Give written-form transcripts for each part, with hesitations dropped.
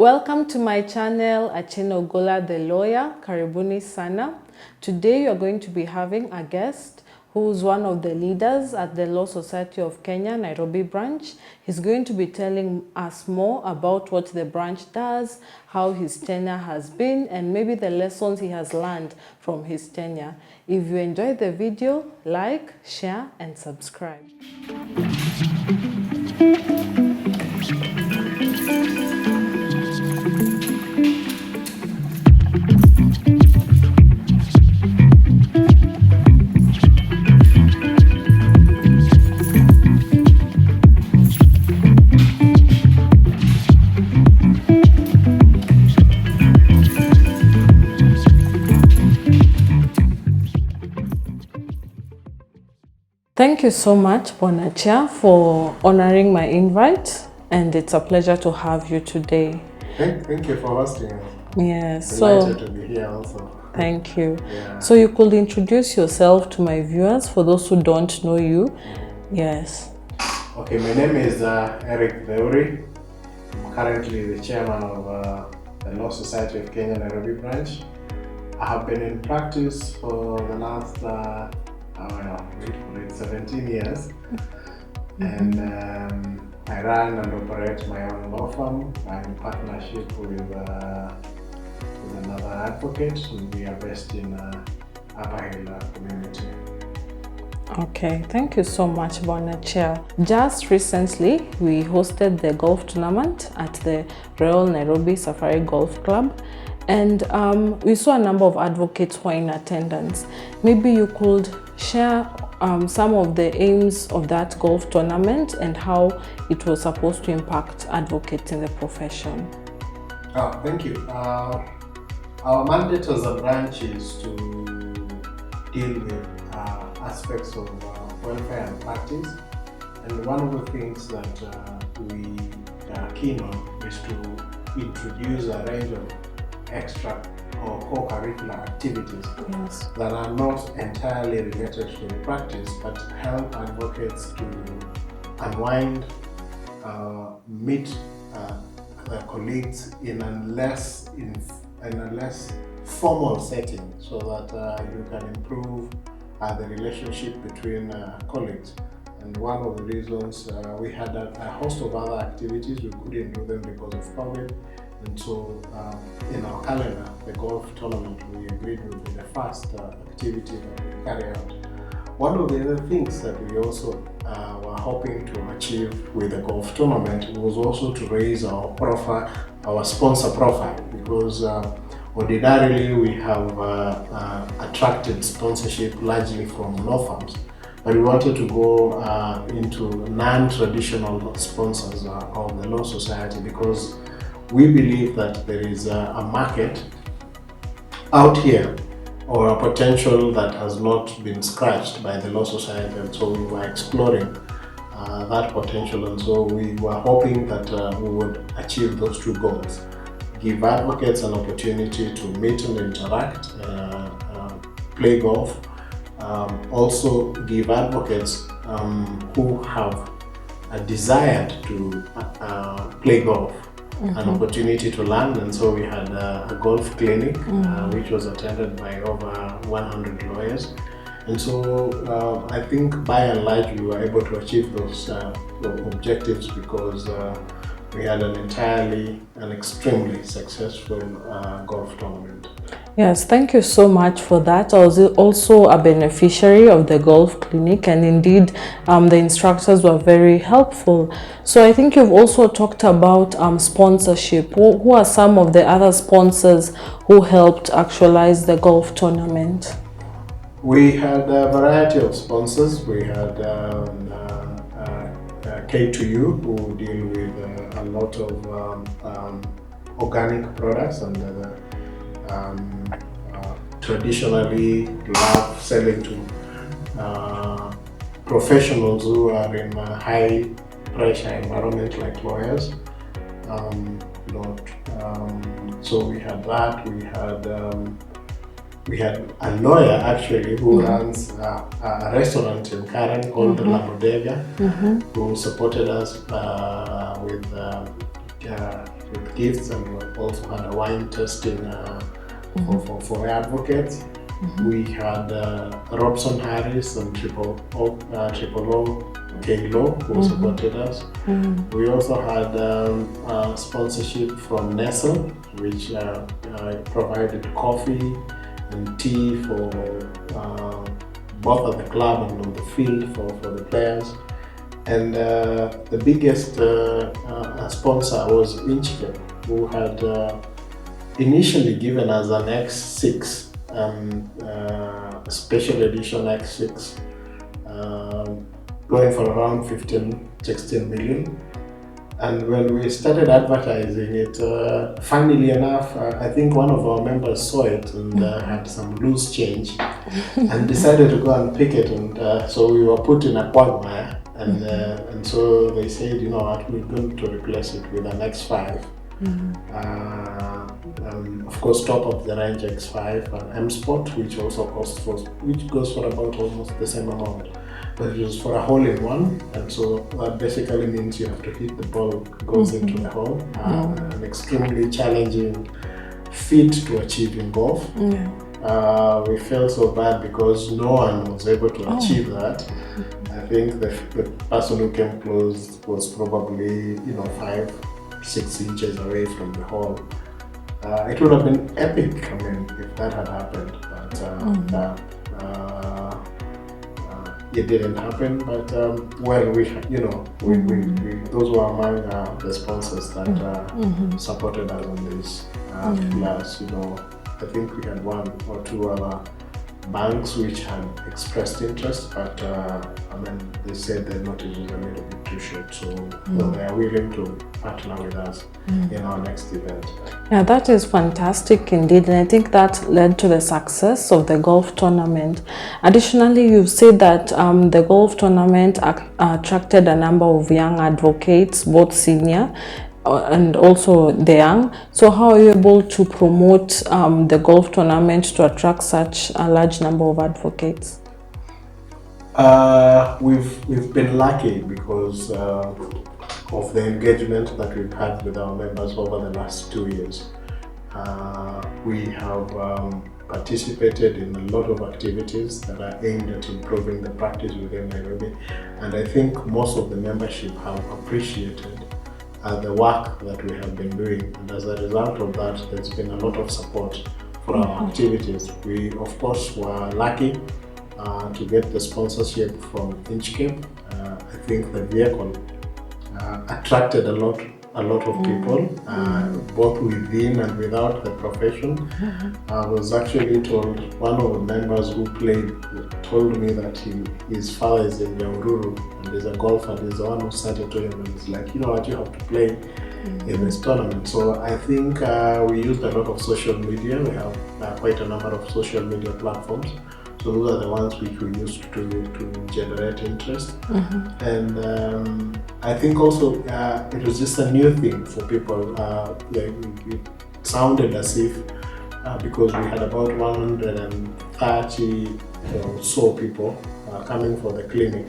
Welcome to my channel, Acheno Gola the lawyer. Karibuni sana. Today you are going to be having a guest who's one of the leaders at the Law Society of Kenya, Nairobi branch. He's going to be telling us more about what the branch does, how his tenure has been, and maybe the lessons he has learned from his tenure. If you enjoyed the video, like, share, and subscribe. Thank you so much, Bwana Chair, for honoring my invite, and it's a pleasure to have you today. Thank you for hosting us. Yes, Delighted to be here also. Thank you. Yeah. So you could introduce yourself to my viewers for those who don't know you. Yes. Okay, my name is Theuri. I'm currently the chairman of the Law Society of Kenya, Nairobi branch. I have been in practice for the last 17 years, and I run and operate my own law firm. I'm in partnership with another advocate, and we are based in Upper Hill community. Okay, thank you so much, Bwana Chair. Just recently, we hosted the golf tournament at the Royal Nairobi Safari Golf Club, and we saw a number of advocates who were in attendance. Maybe you could share some of the aims of that golf tournament and how it was supposed to impact advocates in the profession. Thank you. Our mandate as a branch is to deal with aspects of welfare and practice, and one of the things that we are keen on is to introduce a range of extra or co-curricular activities that are not entirely related to the practice, but help advocates to unwind, meet their colleagues in a less formal setting, so that you can improve the relationship between colleagues. And one of the reasons we had a host of other activities, we couldn't do them because of COVID. And so in our calendar, the golf tournament, we agreed would be the first activity that we carry out. One of the other things that we also were hoping to achieve with the golf tournament was also to raise our profile, our sponsor profile, because ordinarily we have attracted sponsorship largely from law firms, but we wanted to go into non-traditional sponsors of the Law Society, because we believe that there is a market out here, or a potential that has not been scratched by the Law Society, and so we were exploring that potential, and so we were hoping that we would achieve those two goals: give advocates an opportunity to meet and interact, play golf, also give advocates who have a desire to play golf an opportunity to learn. And so we had a golf clinic which was attended by over 100 lawyers, and so I think by and large we were able to achieve those objectives, because we had an extremely successful golf tournament. Yes, thank you so much for that. I was also a beneficiary of the golf clinic, and indeed the instructors were very helpful. So I think you've also talked about sponsorship. Who are some of the other sponsors who helped actualize the golf tournament? We had a variety of sponsors. We had K2U, who deal with a lot of organic products, and traditionally love selling to professionals who are in a high pressure environment like lawyers. So we had that. We had a lawyer actually who runs a restaurant in Karen called La Bodega, who supported us with with gifts, and we also had a wine tasting for advocates. We had Robson Harris and Triple O K-Lo who supported us. We also had sponsorship from Nestle, which provided coffee and tea for both at the club and on the field for the players. And the biggest sponsor was Inchcape, who had initially given us an X6, special edition X6, going for around 16 million. And when we started advertising it, funnily enough, I think one of our members saw it and had some loose change and decided to go and pick it. And so we were put in a quagmire. And so they said, you know what, we're going to replace it with an X5. Of course, top of the range X5 and M Sport, which also which goes for about almost the same amount. But it was for a hole-in-one, and so that basically means you have to hit the ball, goes into the hole. An extremely challenging feat to achieve in golf. We felt so bad because no one was able to achieve that. I think the person who came close was probably 5-6 inches away from the hole. It would have been epic, I mean, if that had happened, but it didn't happen. But well, we those were among the sponsors that supported us on this. Plus, I think we had one or two other banks which had expressed interest, but I mean, they said their notice was a little bit too short, so they are willing to partner with us in our next event. Yeah, that is fantastic indeed, and I think that led to the success of the golf tournament. Additionally, you've said that the golf tournament attracted a number of young advocates, both senior and also the young. So how are you able to promote the golf tournament to attract such a large number of advocates? We've been lucky because of the engagement that we've had with our members over the last 2 years. We have participated in a lot of activities that are aimed at improving the practice within Nairobi, and I think most of the membership have appreciated the work that we have been doing, and as a result of that, there's been a lot of support for our activities. We, of course, were lucky to get the sponsorship from Inchcape. I think the vehicle attracted a lot of people, both within and without the profession. I was actually told, one of the members who played told me that his father is in Yaururu and is a golfer, and he's the one who started to him, and he's like, you know what, you have to play in this tournament. So I think we used a lot of social media. We have quite a number of social media platforms. So those are the ones which we used to generate interest. And I think also it was just a new thing for people. It sounded as if because we had about 130 or so people coming for the clinic.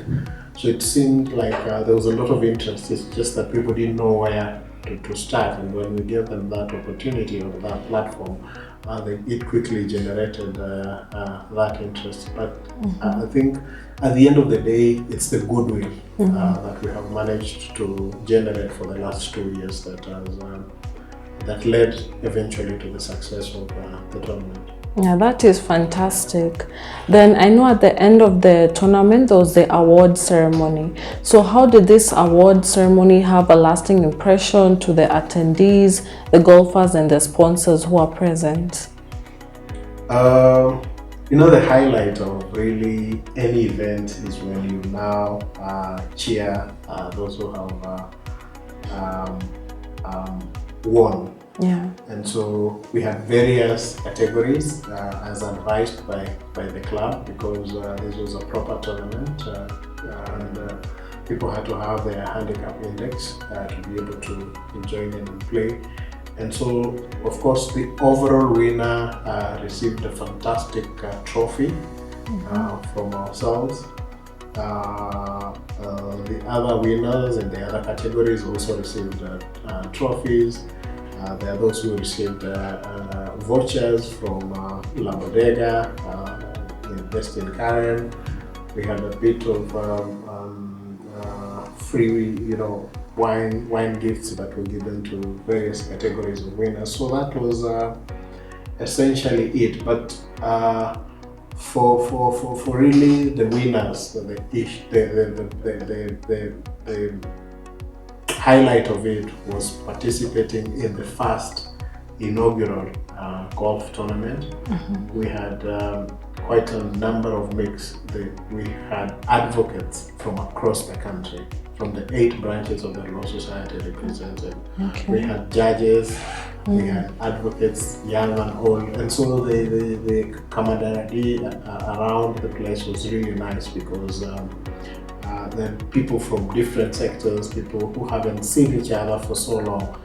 So it seemed like there was a lot of interest. It's just that people didn't know where to start. And when we gave them that opportunity or that platform, it quickly generated that interest. But I think at the end of the day, it's the goodwill that we have managed to generate for the last 2 years that led eventually to the success of the tournament. Yeah, that is fantastic. Then I know at the end of the tournament there was the award ceremony. So how did this award ceremony have a lasting impression to the attendees, the golfers and the sponsors who are present? The highlight of really any event is when you now cheer those who have won. Yeah. And so we had various categories as advised by the club, because this was a proper tournament and people had to have their handicap index to be able to join in and play. And so, of course, the overall winner received a fantastic trophy from ourselves. The other winners in the other categories also received trophies. There are those who received vouchers from La Bodega, Invest in Karen. We had a bit of free, wine gifts that were given to various categories of winners. So that was essentially it. But for really the winners, the highlight of it was participating in the first inaugural golf tournament. We had quite a number of mix. We had advocates from across the country, from the 8 branches of the Law Society represented. Okay. We had judges, we had advocates, young and old, and so the camaraderie around the place was really nice because the people from different sectors, people who haven't seen each other for so long,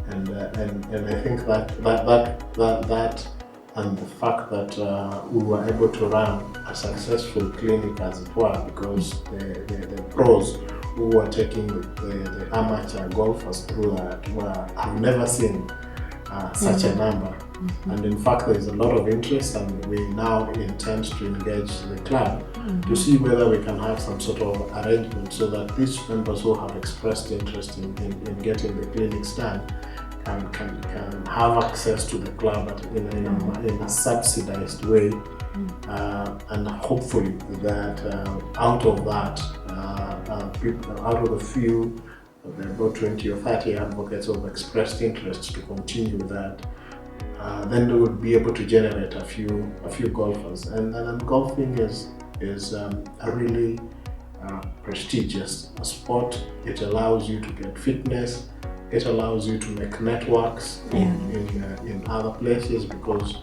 and I think that and the fact that we were able to run a successful clinic, as it were, because the pros who were taking the amateur golfers through that have never seen such a number. And in fact, there is a lot of interest, and we now intend to engage the club to see whether we can have some sort of arrangement so that these members who have expressed interest in getting the clinics done can have access to the club in a subsidized way, and hopefully that out of that, out of the few, about 20 or 30 advocates who have expressed interest to continue that, then they would be able to generate a few golfers. And golfing is a really prestigious sport. It allows you to get fitness. It allows you to make networks in other places, because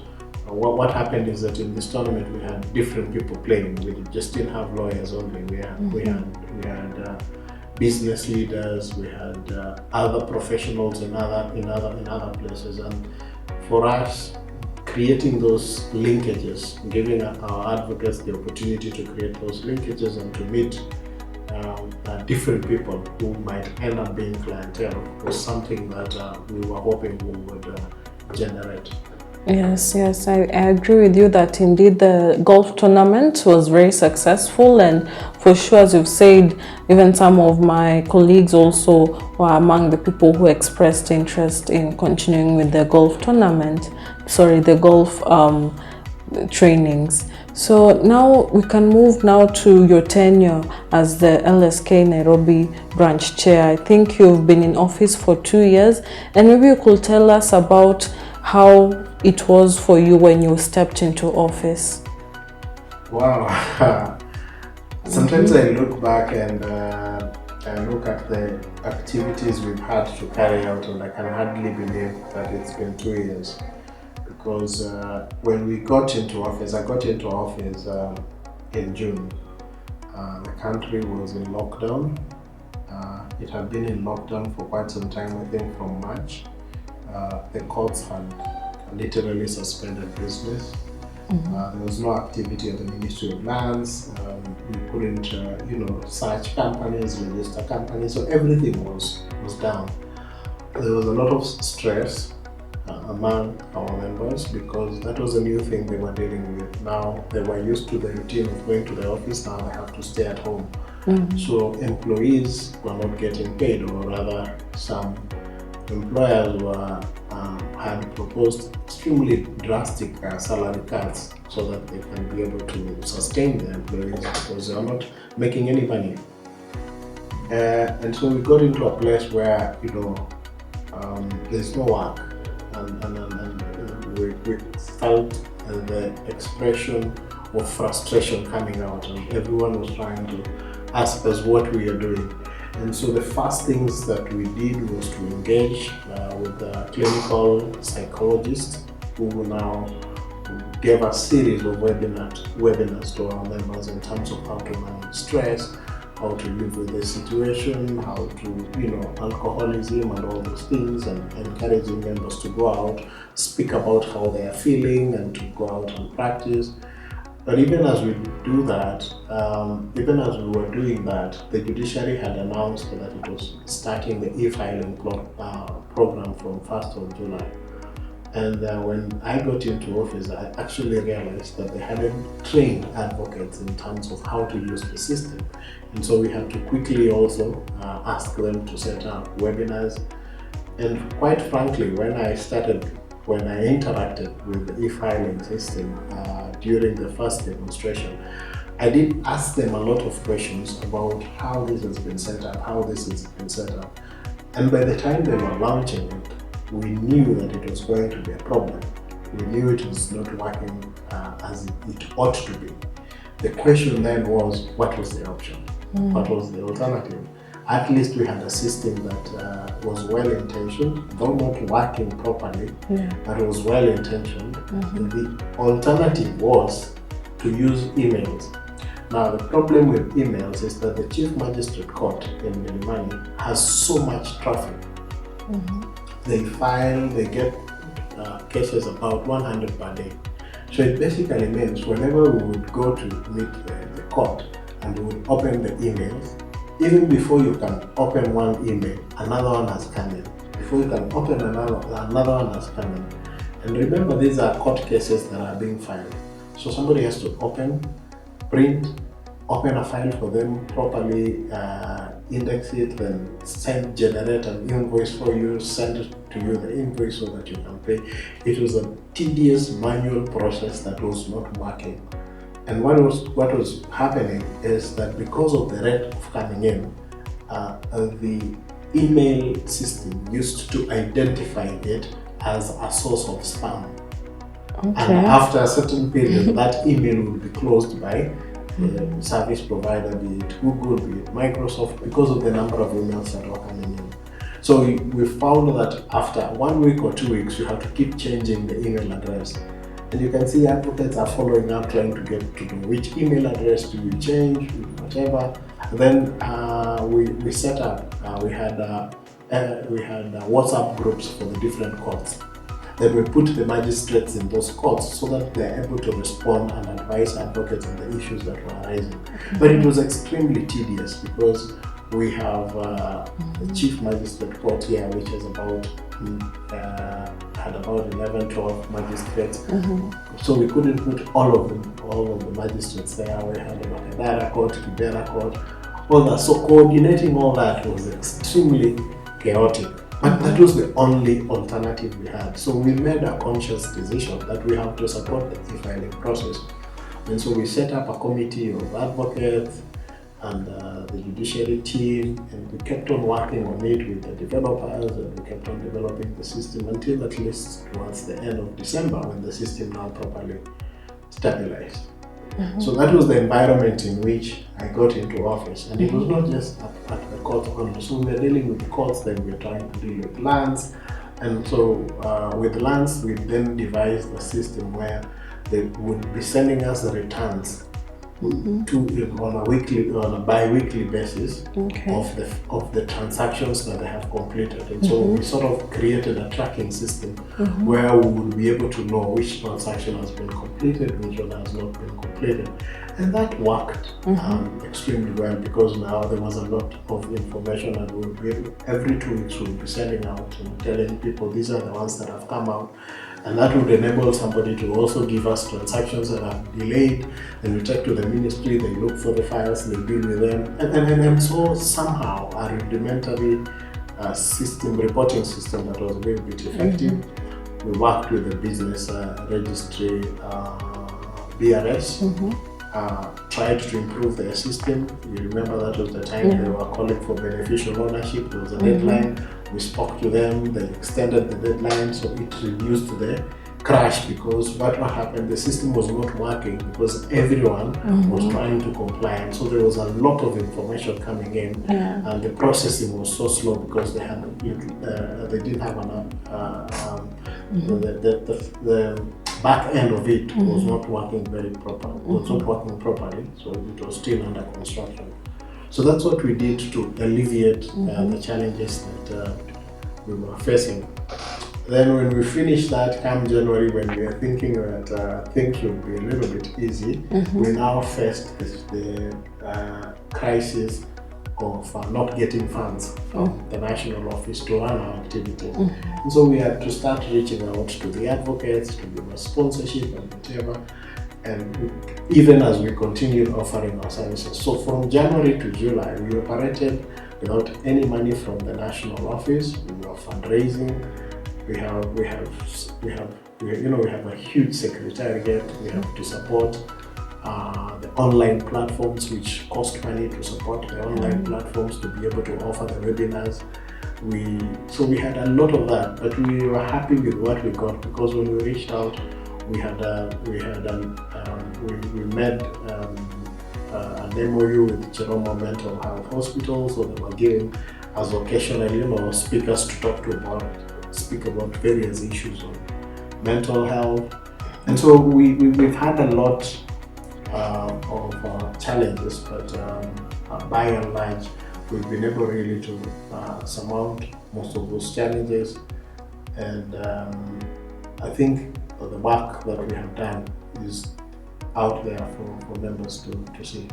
what happened is that in this tournament we had different people playing. We just didn't have lawyers only. We had business leaders. We had other professionals in other places, and for us, creating those linkages, giving our advocates the opportunity to create those linkages and to meet different people who might end up being clientele was something that we were hoping we would generate. Yes, I agree with you that indeed the golf tournament was very successful, and for sure, as you've said, even some of my colleagues also were among the people who expressed interest in continuing with the golf trainings. So now we can move now to your tenure as the LSK Nairobi Branch Chair. I think you've been in office for 2 years, and maybe you could tell us about how it was for you when you stepped into office. Wow. Sometimes I look back and I look at the activities we've had to carry out, and I can hardly believe that it's been 2 years. Because when we got into office, I got into office in June. The country was in lockdown. It had been in lockdown for quite some time, I think from March. The courts had literally suspended business. There was no activity at the Ministry of Lands. We couldn't, search companies, register companies, so everything was down. There was a lot of stress among our members, because that was a new thing they were dealing with. Now they were used to the routine of going to the office, now they have to stay at home. So employees were not getting paid, or rather some employers had proposed extremely drastic salary cuts so that they can be able to sustain their employees, because they are not making any money. And so we got into a place where there's no work, and we felt the expression of frustration coming out, and everyone was trying to ask us what we are doing. And so the first things that we did was to engage with the clinical psychologists, who now gave a series of webinars to our members in terms of how to manage stress, how to live with the situation, how to, alcoholism and all those things, and encouraging members to go out, speak about how they are feeling, and to go out and practice. But even as we do that, even as we were doing that, the judiciary had announced that it was starting the e-filing program from 1st of July. And when I got into office, I actually realized that they hadn't trained advocates in terms of how to use the system. And so we had to quickly also ask them to set up webinars. And quite frankly, when I interacted with the e-filing system during the first demonstration, I did ask them a lot of questions about how this has been set up, And by the time they were launching it, we knew that it was going to be a problem. We knew it was not working as it ought to be. The question then was, what was the option? What was the alternative? At least we had a system that was well-intentioned, though not working properly, but was well-intentioned. And the alternative was to use emails. Now, the problem with emails is that the Chief Magistrate Court in Milimani has so much traffic. They get cases about 100 per day. So it basically means whenever we would go to meet the court and we would open the emails, even before you can open one email, another one has come in. Before you can open another one has come in. And remember, these are court cases that are being filed. So somebody has to open, print, open a file for them, properly index it, then generate an invoice for you, send to you the invoice so that you can pay. It was a tedious manual process that was not working. And what was happening is that because of the rate of coming in, the email system used to identify it as a source of spam. And after a certain period, that email would be closed by the service provider, be it Google, be it Microsoft, because of the number of emails that were coming in. So we found that after 1 week or 2 weeks, you have to keep changing the email address. And you can see advocates are following up, trying to get to know which email address do we change, whatever. And then we set up, we had WhatsApp groups for the different courts. Then we put the magistrates in those courts so that they're able to respond and advise advocates on the issues that were arising. But it was extremely tedious because we have the Chief Magistrate Court here, which is had about 11, 12 magistrates. So we couldn't put all of the magistrates there. We had a Makadara Court, Kibera Court, all that. So coordinating all that was extremely chaotic. But that was the only alternative we had. So we made a conscious decision that we have to support the e-filing process. And so we set up a committee of advocates and the judiciary team, and we kept on working on it with the developers, and we kept on developing the system until at least towards the end of December, when the system now properly stabilized. So that was the environment in which I got into office, and it was not just at the court only. So we were dealing with courts, then we were trying to deal with lands, and so with lands we then devised a system where they would be sending us the returns on a bi-weekly basis of the transactions that they have completed. And so we sort of created a tracking system where we would be able to know which transaction has been completed, which one has not been completed. And that worked extremely well, because now there was a lot of information, and we would be every 2 weeks we would be sending out and telling people these are the ones that have come out. And that would enable somebody to also give us transactions that are delayed. Then we take to the ministry, they look for the files, they deal with them. And so somehow a rudimentary reporting system that was very bit effective. We worked with the business registry, BRS, tried to improve their system. You remember that was the time they were calling for beneficial ownership. There was a deadline. We spoke to them, they extended the deadline, so it reduced the crash, because what happened, the system was not working because everyone was trying to comply, and so there was a lot of information coming in, and the processing was so slow because they didn't have enough. The back end of it was not working properly, so it was still under construction. So that's what we did to alleviate the challenges that we were facing. Then when we finished that, come January, when we were thinking that things would be a little bit easy, we now faced the crisis of not getting funds from the national office to run our activities. And so we had to start reaching out to the advocates to give us sponsorship and whatever. And even as we continued offering our services. So from January to July, we operated without any money from the national office. We were fundraising. We have a huge secretariat. We have to support the online platforms, which cost money to support the online platforms to be able to offer the webinars. So we had a lot of that, but we were happy with what we got, because when we reached out, we made an MOU with Jerome Mental Health Hospital, so they were giving us occasionally, speakers to speak about various issues on mental health. And so we've had a lot of challenges, but by and large, we've been able really to surmount most of those challenges. And I think the work that we have done is out there for members to see.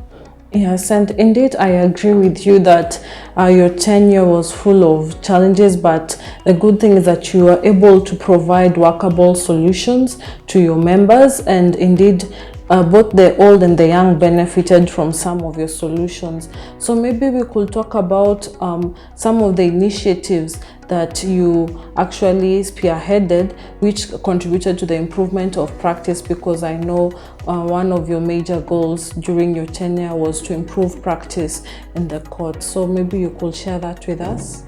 Yes, and indeed I agree with you that your tenure was full of challenges, but the good thing is that you were able to provide workable solutions to your members, and indeed both the old and the young benefited from some of your solutions. So maybe we could talk about some of the initiatives that you actually spearheaded, which contributed to the improvement of practice, because I know one of your major goals during your tenure was to improve practice in the court. So maybe you could share that with us.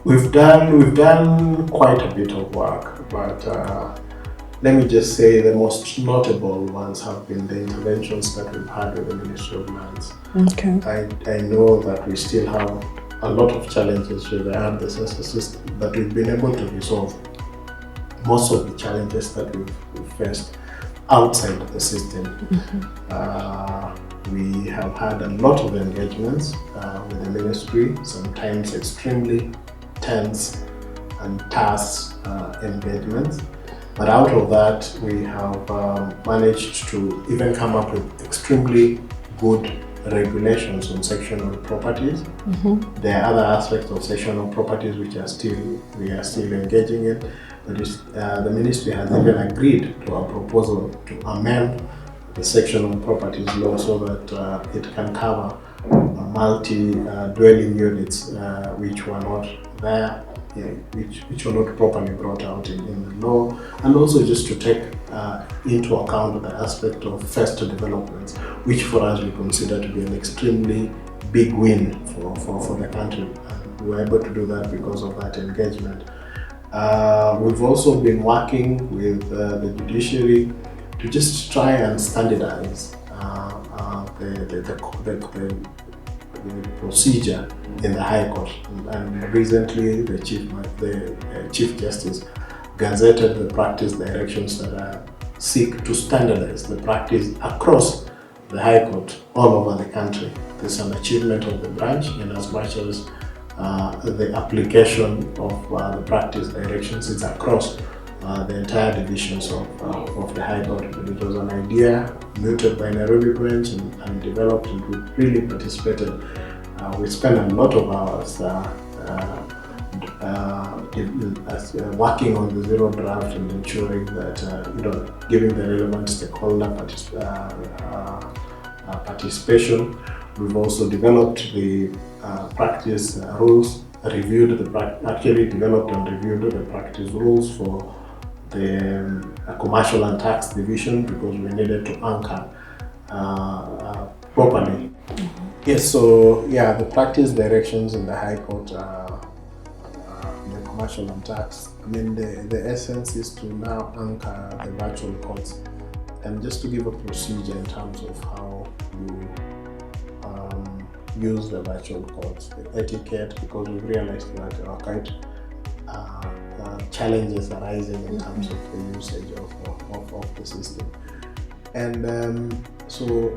We've done quite a bit of work, but let me just say the most notable ones have been the interventions that we've had with the Ministry of Lands. Okay. I know that we still have a lot of challenges with the antecessor system, but we've been able to resolve most of the challenges that we've faced outside the system. We have had a lot of engagements with the ministry, sometimes extremely tense and terse engagements. But out of that, we have managed to even come up with extremely good regulations on sectional properties. There are other aspects of sectional properties which we are still engaging in, but the ministry has even agreed to our proposal to amend the sectional properties law so that it can cover multi-dwelling units which were not there, which were not properly brought out in the law, and also just to take into account the aspect of first developments, which for us we consider to be an extremely big win for the country. And we were able to do that because of that engagement. We've also been working with the judiciary to just try and standardize the procedure in the High Court. And recently the Chief Justice gazetted the practice directions that seek to standardize the practice across the High Court all over the country. This is an achievement of the branch in as much as the application of the practice directions is across the entire divisions of the High Court. It was an idea mooted by Nairobi Branch and developed, and we really participated. We spent a lot of hours working on the zero draft and ensuring that, giving the relevant stakeholder participation. We've also developed the practice rules, developed and reviewed the practice rules for the commercial and tax division, because we needed to anchor properly. Yes, so the practice directions in the High Court, the commercial and tax, the essence is to now anchor the virtual courts, and just to give a procedure in terms of how you use the virtual courts, the etiquette, because we realized that there are quite challenges arising in terms of the usage of the system. And so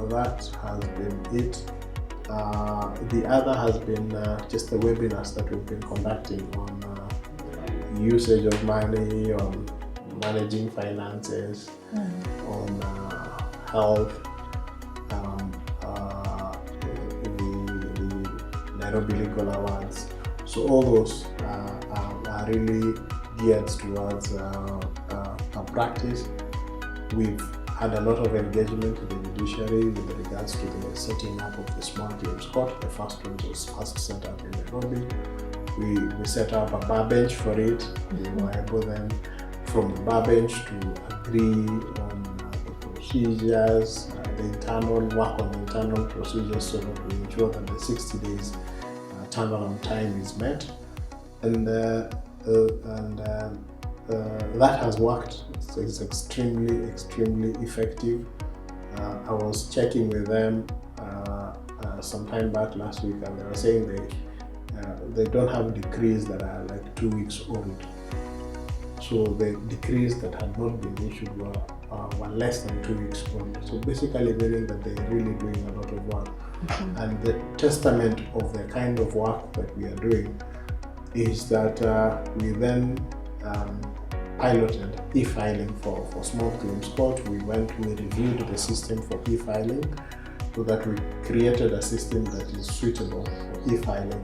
that has been it. The other has been just the webinars that we've been conducting on usage of money, on managing finances, on health, Nairobi Legal Awards. So all those are really geared towards our practice. We've had a lot of engagement with the judiciary with regards to the setting up of the small claims court. The first one was first set up in Nairobi. We set up a bar bench for it. We were able then from the bar bench to agree on the procedures, the internal work on the internal procedures, so that we ensure that the 60 days turnaround time is met. And that has worked. It's extremely effective. I was checking with them some time back last week, and they were saying they don't have decrees that are like 2 weeks old. So the decrees that had not been issued were less than 2 weeks old. So basically meaning that they're really doing a lot of work. Mm-hmm. And the testament of the kind of work that we are doing is that we then piloted e-filing for small claims court. We reviewed the system for e-filing so that we created a system that is suitable for e-filing.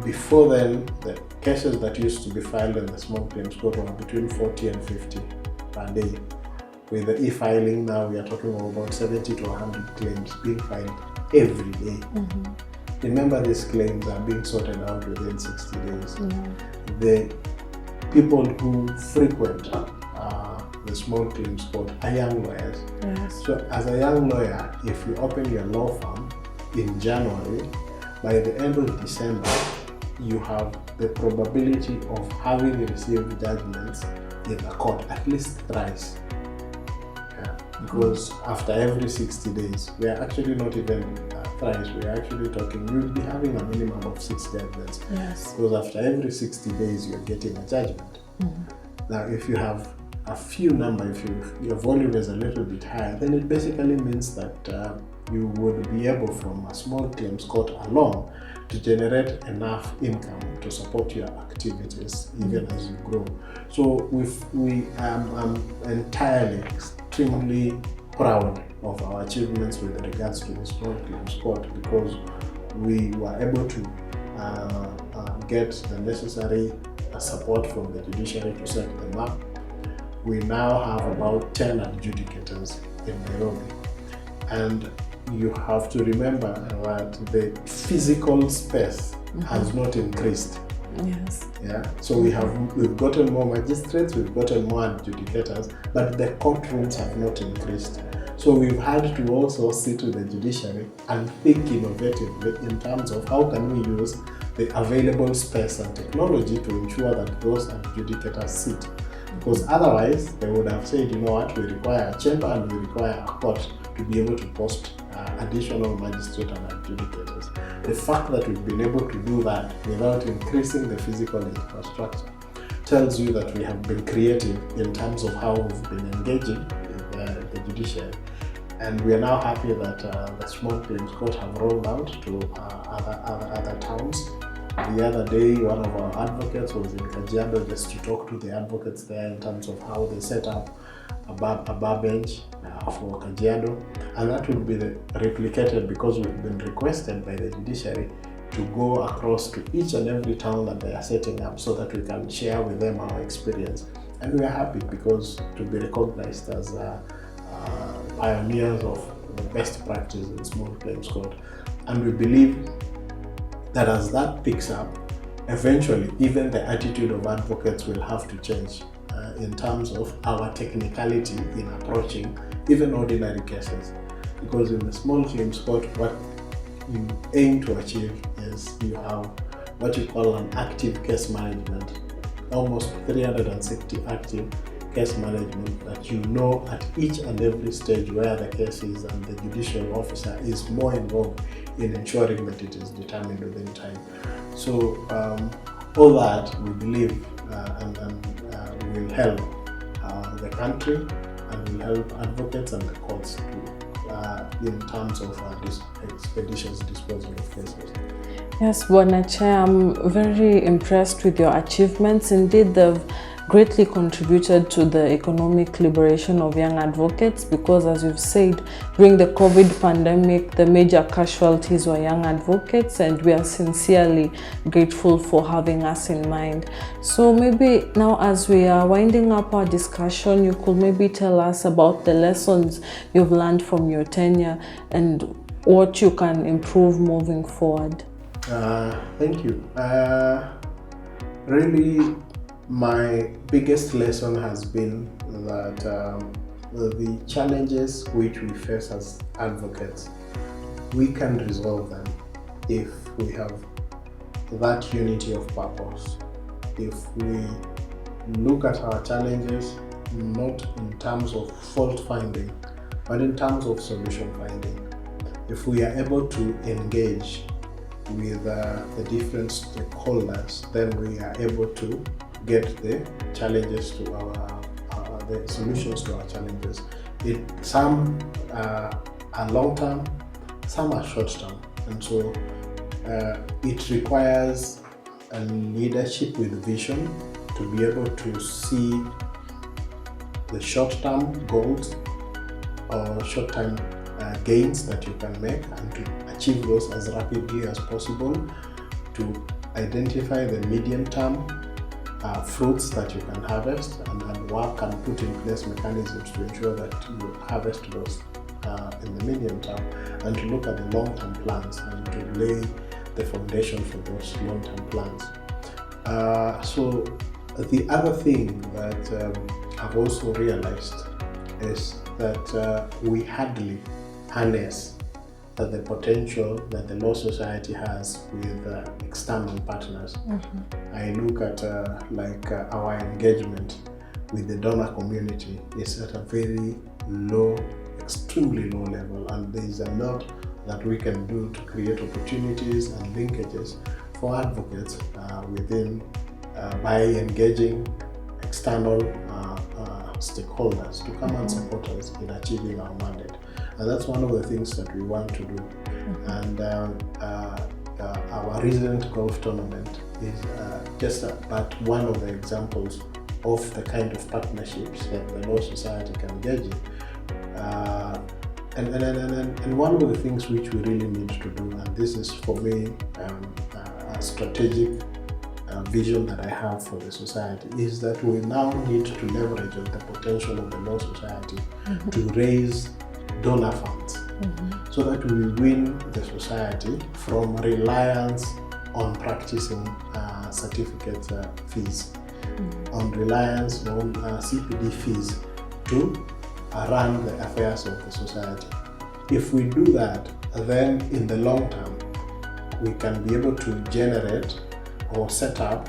Before then, the cases that used to be filed in the small claims court were between 40 and 50 per day. With the e-filing now, we are talking about 70 to 100 claims being filed every day. Mm-hmm. Remember, these claims are being sorted out within 60 days. Mm-hmm. The people who frequent the small claims court are young lawyers. Yes. So as a young lawyer, if you open your law firm in January, by the end of December, you have the probability of having received judgments in the court at least thrice. Because after every 60 days, we are actually not even thrice, we are actually talking, you'll be having a minimum of 6 judgments. Yes. Because after every 60 days, you're getting a judgment. Mm-hmm. Now, if you have a few number, if your volume is a little bit higher, then it basically means that you would be able, from a small claims court alone, to generate enough income to support your activities even as you grow. So I'm entirely extremely proud of our achievements with regards to the small claims court, because we were able to get the necessary support from the judiciary to set them up. We now have about 10 adjudicators in Nairobi, and you have to remember that the physical space has not increased. Yes. Yeah. So we've gotten more magistrates, we've gotten more adjudicators, but the courtrooms have not increased. So we've had to also sit with the judiciary and think innovatively in terms of how can we use the available space and technology to ensure that those adjudicators sit. Because otherwise, they would have said, you know what, we require a chamber and we require a court to be able to post additional magistrate and adjudicators. The fact that we've been able to do that without increasing the physical infrastructure tells you that we have been creative in terms of how we've been engaging with the judiciary. And we are now happy that the small claims court have rolled out to other towns. The other day, one of our advocates was in Kajiado just to talk to the advocates there in terms of how they set up a bar bench for Kajiado, and that will be replicated because we've been requested by the judiciary to go across to each and every town that they are setting up so that we can share with them our experience. And we are happy because to be recognized as pioneers of the best practice in small claims court. And we believe that as that picks up, eventually even the attitude of advocates will have to change in terms of our technicality in approaching even ordinary cases. Because in the small claims court, what you aim to achieve is you have what you call an active case management, almost 360 active case management that you know at each and every stage where the case is, and the judicial officer is more involved in ensuring that it is determined within time. So all that we believe will help the country and will help advocates and the courts in terms of this expeditious disposal of cases. Yes, Bwana Chair, I'm very impressed with your achievements. Indeed, they've greatly contributed to the economic liberation of young advocates, because as you've said, during the COVID pandemic, the major casualties were young advocates, and we are sincerely grateful for having us in mind. So maybe now, as we are winding up our discussion, you could maybe tell us about the lessons you've learned from your tenure and what you can improve moving forward. Thank you. Really, my biggest lesson has been that the challenges which we face as advocates, we can resolve them if we have that unity of purpose. If we look at our challenges not in terms of fault finding, but in terms of solution finding. If we are able to engage with the different stakeholders, then we are able to get the challenges to the solutions to our challenges. Some are long term, some are short term, and so it requires a leadership with vision to be able to see the short term goals or short term gains that you can make, and to achieve those as rapidly as possible, to identify the medium term fruits that you can harvest, and work and put in place mechanisms to ensure that you harvest those in the medium term, and to look at the long-term plans and to lay the foundation for those long-term plans. So the other thing that I've also realized is that we hardly harness the potential that the Law Society has with external partners. I look at our engagement with the donor community is at a very low, extremely low level, and there is a lot that we can do to create opportunities and linkages for advocates within by engaging external stakeholders to come and support us in achieving our mandate. And that's one of the things that we want to do. And our recent golf tournament is just but one of the examples of the kind of partnerships that the Law Society can engage in. And one of the things which we really need to do, and this is for me a strategic vision that I have for the society, is that we now need to leverage on the potential of the Law Society to raise donor funds, so that we win the society from reliance on practicing certificate fees, on reliance on CPD fees to run the affairs of the society. If we do that, then in the long term, we can be able to generate or set up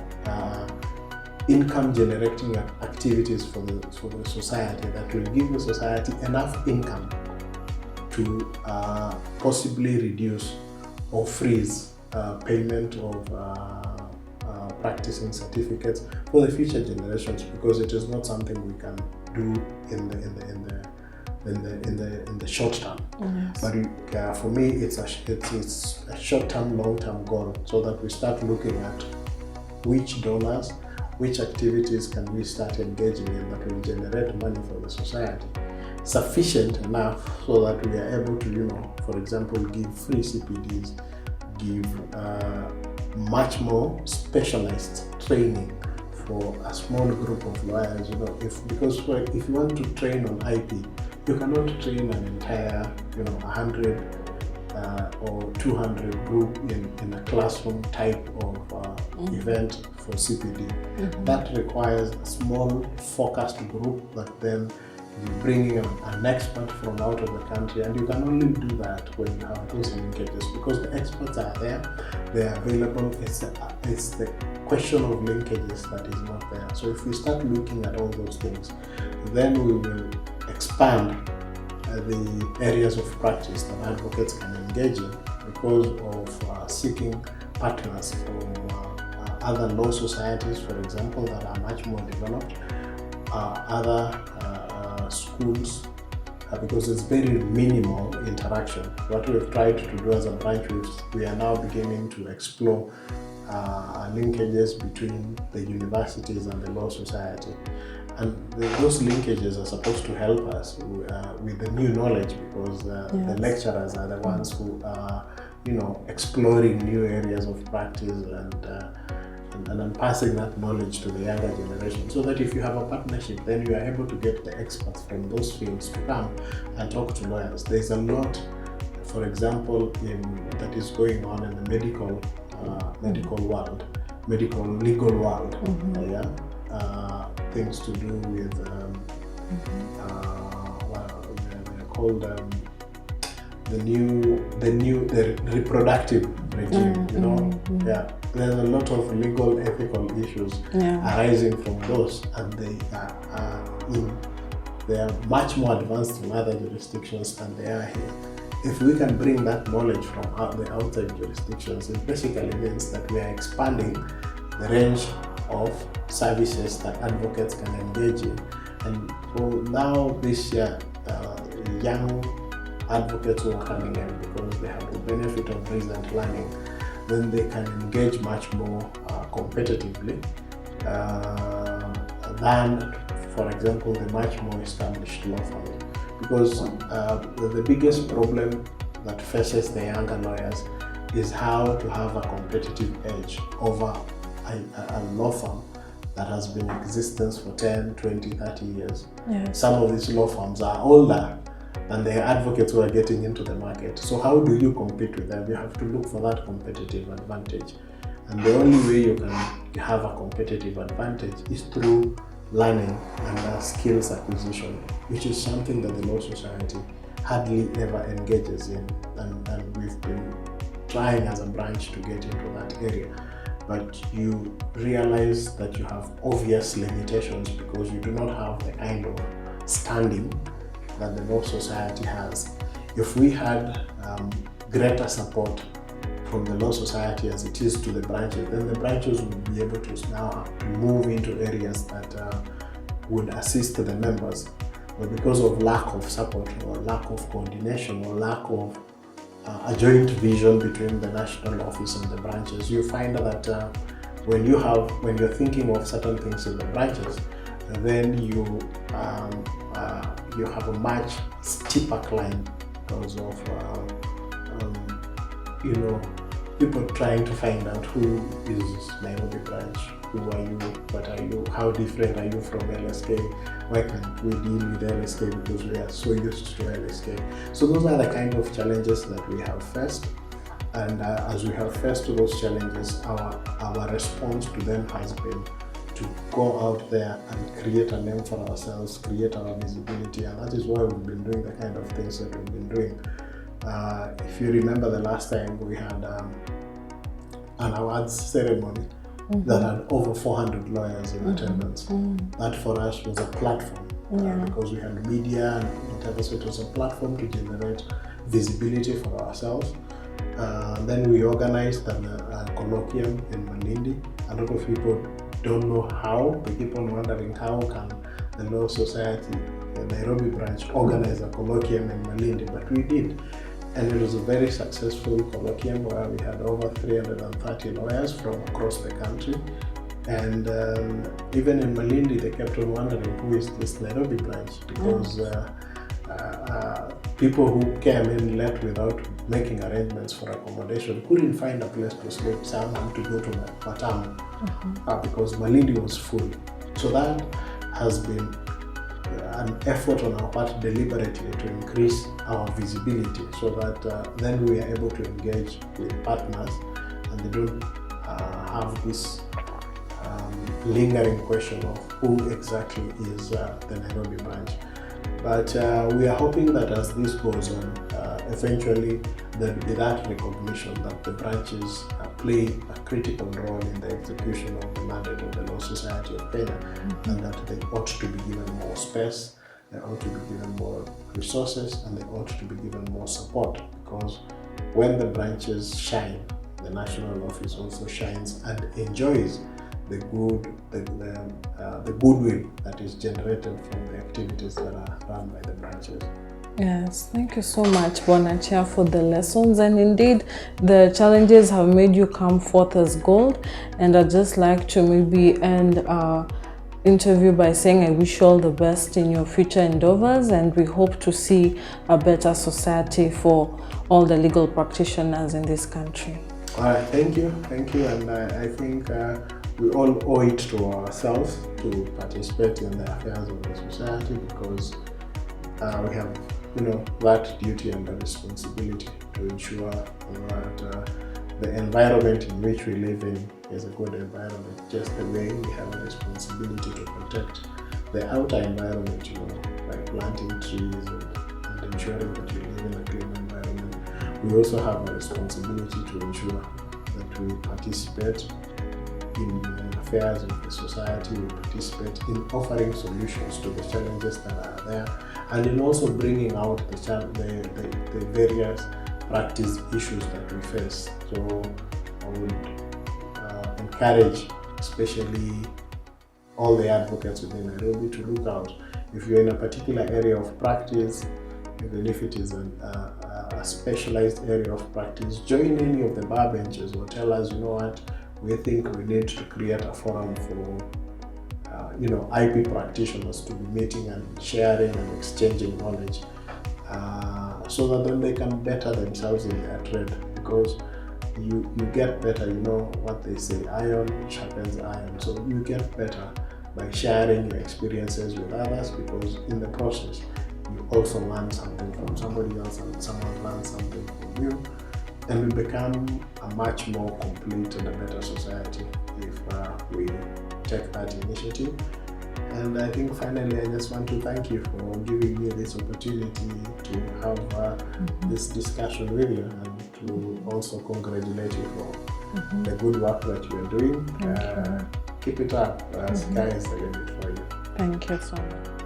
income generating activities for the society that will give the society enough income to possibly reduce or freeze payment of practicing certificates for the future generations, because it is not something we can do in the short term. Yes. But for me, it's a short-term, long-term goal, so that we start looking at which donors, which activities can we start engaging in that will generate money for the society, sufficient enough so that we are able to, for example, give free CPDs, give much more specialized training for a small group of lawyers. Because if you want to train on IP, you cannot train an entire 100 or 200 group in a classroom type of event for CPD. That requires a small focused group that then you bring in an expert from out of the country, and you can only do that when you have those linkages, because the experts are there, they are available. It's the question of linkages that is not there. So if we start looking at all those things, then we will expand the areas of practice that advocates can engage in, because of seeking partners from other law societies, for example, that are much more developed, other schools, because it's very minimal interaction. What we've tried to do as a branch, we are now beginning to explore linkages between the universities and the law society. And those linkages are supposed to help us with the new knowledge, because the lecturers are the ones who are, exploring new areas of practice and passing that knowledge to the younger generation, so that if you have a partnership, then you are able to get the experts from those fields to come and talk to lawyers. There's a lot, for example, that is going on in the medical world, medical legal world. Things to do with they're called the reproductive regime. There's a lot of legal ethical issues arising from those, and they are much more advanced in other jurisdictions than they are here. If we can bring that knowledge from the outside jurisdictions, it basically means that we are expanding the range of services that advocates can engage in. And so now this year, young advocates who are coming in, because they have the benefit of recent learning, then they can engage much more competitively than, for example, the much more established law firms. Because the biggest problem that faces the younger lawyers is how to have a competitive edge over a law firm that has been in existence for 10, 20, 30 years. Some of these law firms are older than the advocates who are getting into the market. So how do you compete with them? You have to look for that competitive advantage. And the only way you can have a competitive advantage is through learning and skills acquisition, which is something that the Law Society hardly ever engages in. And we've been trying as a branch to get into that area. But you realize that you have obvious limitations because you do not have the kind of standing that the Law Society has. If we had greater support from the Law Society as it is to the branches, then the branches would be able to now move into areas that would assist the members. But because of lack of support or lack of coordination or lack of a joint vision between the national office and the branches, you find that when you're thinking of certain things in the branches, then you have a much steeper climb because of people trying to find out who is Nairobi branch, who are you, what are you, how different are you from LSK, why can't we deal with LSK because we are so used to LSK. So those are the kind of challenges that we have faced, and as we have faced those challenges, our response to them has been to go out there and create a name for ourselves, create our visibility, and that is why we've been doing the kind of things that we've been doing. If you remember the last time we had an awards ceremony that had over 400 lawyers in attendance. That for us was a platform because we had media and whatever, so it was a platform to generate visibility for ourselves. Then we organized a colloquium in Malindi. A lot of people don't know how. They keep on wondering how can the Law Society, the Nairobi branch, organize a colloquium in Malindi, but we did. And it was a very successful colloquium where we had over 330 lawyers from across the country. And even in Malindi, they kept on wondering who is this Nairobi branch, because people who came in late without making arrangements for accommodation couldn't find a place to sleep. Some had to go to Watamu because Malindi was full. So that has been an effort on our part deliberately to increase our visibility, so that then we are able to engage with partners and they don't have this lingering question of who exactly is the Nairobi branch. But we are hoping that as this goes on, eventually there will be that recognition that the branches play a critical role in the execution of the mandate of the Law Society of Kenya, and that they ought to be given more space, they ought to be given more resources, and they ought to be given more support, because when the branches shine, the national office also shines and enjoys the goodwill that is generated from the activities that are run by the branches. Yes, thank you so much, Bwana Chair, for the lessons. And indeed, the challenges have made you come forth as gold. And I'd just like to maybe end our interview by saying I wish you all the best in your future endeavors, and we hope to see a better society for all the legal practitioners in this country. All right, thank you, and I think we all owe it to ourselves to participate in the affairs of the society, because we have, that duty and the responsibility to ensure that the environment in which we live in is a good environment, just the way we have a responsibility to protect the outer environment, by planting trees and ensuring that we live in a clean environment. We also have a responsibility to ensure that we participate in the affairs of the society, we participate in offering solutions to the challenges that are there, and in also bringing out the various practice issues that we face. So I would encourage especially all the advocates within Nairobi to look out. If you're in a particular area of practice, even if it is a specialized area of practice, join any of the bar benches or tell us, we think we need to create a forum for IP practitioners to be meeting and sharing and exchanging knowledge, so that then they can better themselves in their trade, because you get better, what they say, iron sharpens iron. So you get better by sharing your experiences with others, because in the process you also learn something from somebody else and someone learns something from you, and we become a much more complete and a better society if we take that initiative. And I think finally I just want to thank you for giving me this opportunity to have this discussion with you, and to also congratulate you for the good work that you are doing. Keep it up. Sky is the limit for you. Thank you so much.